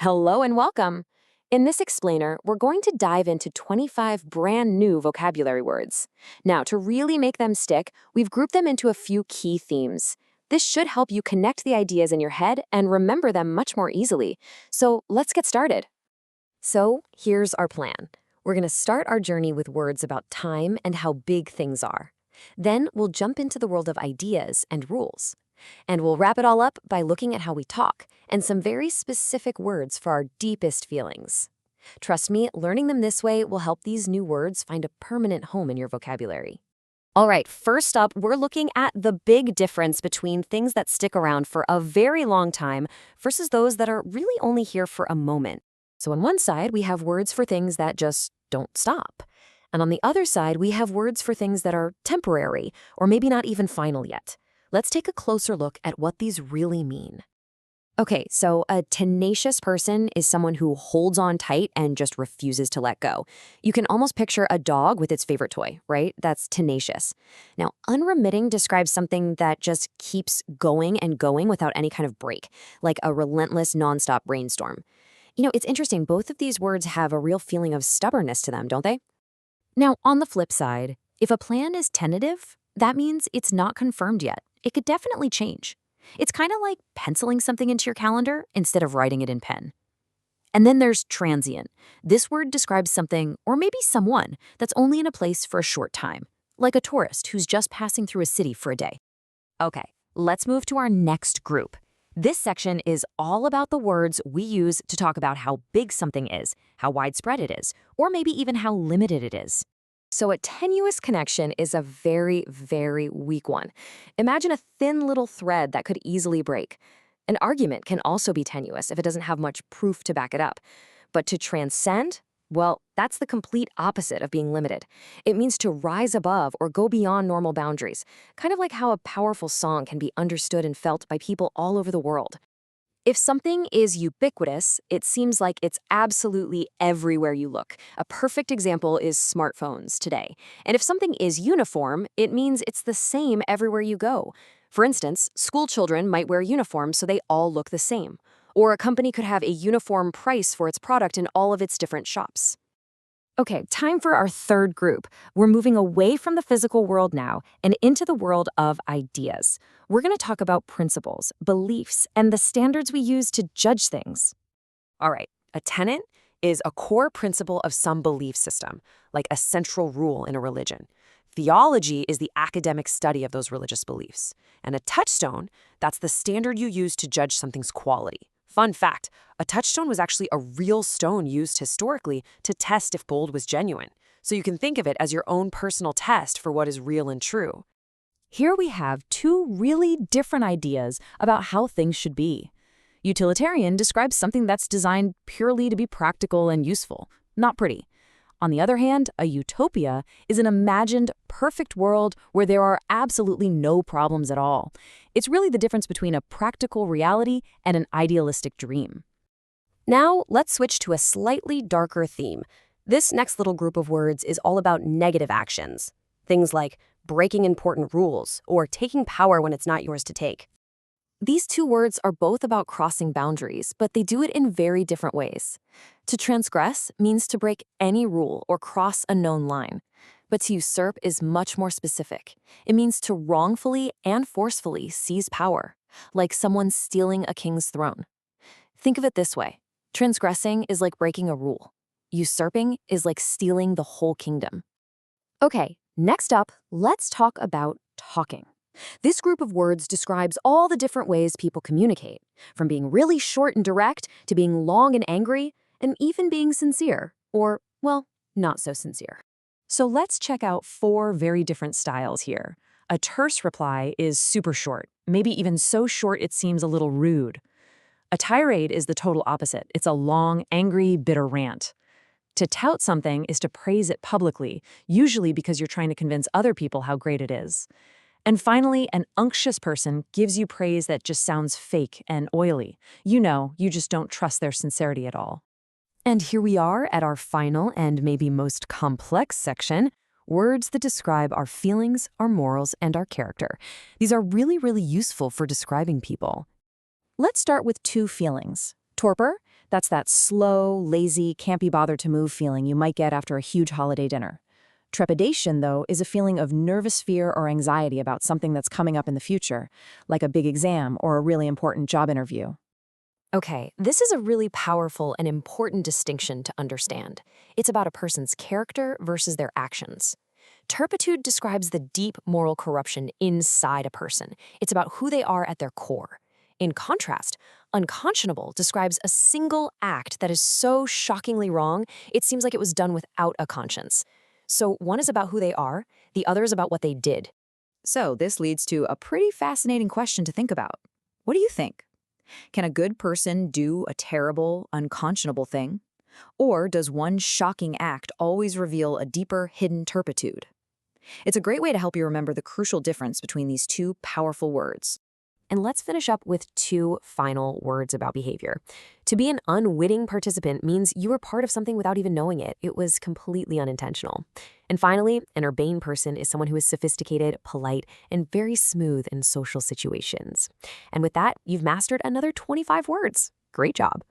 Hello and welcome. In this explainer, we're going to dive into 25 brand new vocabulary words. Now, to really make them stick, we've grouped them into a few key themes. This should help you connect the ideas in your head and remember them much more easily. So let's get started. So here's our plan. We're going to start our journey with words about time and how big things are. Then we'll jump into the world of ideas and rules. And we'll wrap it all up by looking at how we talk and some very specific words for our deepest feelings. Trust me, learning them this way will help these new words find a permanent home in your vocabulary. All right, first up, we're looking at the big difference between things that stick around for a very long time versus those that are really only here for a moment. So on one side, we have words for things that just don't stop. And on the other side, we have words for things that are temporary or maybe not even final yet. Let's take a closer look at what these really mean. Okay, so a tenacious person is someone who holds on tight and just refuses to let go. You can almost picture a dog with its favorite toy, right? That's tenacious. Now, unremitting describes something that just keeps going and going without any kind of break, like a relentless, nonstop brainstorm. It's interesting, both of these words have a real feeling of stubbornness to them, don't they? Now, on the flip side, if a plan is tentative, that means it's not confirmed yet. It could definitely change. It's kind of like penciling something into your calendar instead of writing it in pen. And then there's transient. This word describes something, or maybe someone, that's only in a place for a short time, like a tourist who's just passing through a city for a day. Okay, let's move to our next group. This section is all about the words we use to talk about how big something is, how widespread it is, or maybe even how limited it is. So a tenuous connection is a very, very weak one. Imagine a thin little thread that could easily break. An argument can also be tenuous if it doesn't have much proof to back it up. But to transcend, well, that's the complete opposite of being limited. It means to rise above or go beyond normal boundaries, kind of like how a powerful song can be understood and felt by people all over the world. If something is ubiquitous, it seems like it's absolutely everywhere you look. A perfect example is smartphones today. And if something is uniform, it means it's the same everywhere you go. For instance, school children might wear uniforms so they all look the same. Or a company could have a uniform price for its product in all of its different shops. Okay, time for our third group. We're moving away from the physical world now and into the world of ideas. We're going to talk about principles, beliefs, and the standards we use to judge things. All right, a tenet is a core principle of some belief system, like a central rule in a religion. Theology is the academic study of those religious beliefs. And a touchstone, that's the standard you use to judge something's quality. Fun fact, a touchstone was actually a real stone used historically to test if gold was genuine. So you can think of it as your own personal test for what is real and true. Here we have two really different ideas about how things should be. Utilitarian describes something that's designed purely to be practical and useful, not pretty. On the other hand, a utopia is an imagined, perfect world where there are absolutely no problems at all. It's really the difference between a practical reality and an idealistic dream. Now, let's switch to a slightly darker theme. This next little group of words is all about negative actions. Things like breaking important rules or taking power when it's not yours to take. These two words are both about crossing boundaries, but they do it in very different ways. To transgress means to break any rule or cross a known line, but to usurp is much more specific. It means to wrongfully and forcefully seize power, like someone stealing a king's throne. Think of it this way. Transgressing is like breaking a rule. Usurping is like stealing the whole kingdom. Okay, next up, let's talk about talking. This group of words describes all the different ways people communicate, from being really short and direct to being long and angry, and even being sincere, or, well, not so sincere. So let's check out 4 very different styles here. A terse reply is super short, maybe even so short it seems a little rude. A tirade is the total opposite. It's a long, angry, bitter rant. To tout something is to praise it publicly, usually because you're trying to convince other people how great it is. And finally, an unctuous person gives you praise that just sounds fake and oily. You just don't trust their sincerity at all. And here we are at our final and maybe most complex section, words that describe our feelings, our morals, and our character. These are really, really useful for describing people. Let's start with 2 feelings. Torpor, That's that slow, lazy, can't be bothered to move feeling you might get after a huge holiday dinner. Trepidation, though, is a feeling of nervous fear or anxiety about something that's coming up in the future, like a big exam or a really important job interview. Okay, this is a really powerful and important distinction to understand. It's about a person's character versus their actions. Turpitude describes the deep moral corruption inside a person. It's about who they are at their core. In contrast, unconscionable describes a single act that is so shockingly wrong, it seems like it was done without a conscience. So one is about who they are, the other is about what they did. So, this leads to a pretty fascinating question to think about. What do you think? Can a good person do a terrible, unconscionable thing? Or does one shocking act always reveal a deeper, hidden turpitude? It's a great way to help you remember the crucial difference between these two powerful words. And let's finish up with two final words about behavior. To be an unwitting participant means you were part of something without even knowing it. It was completely unintentional. And finally, an urbane person is someone who is sophisticated, polite, and very smooth in social situations. And with that, you've mastered another 25 words. Great job.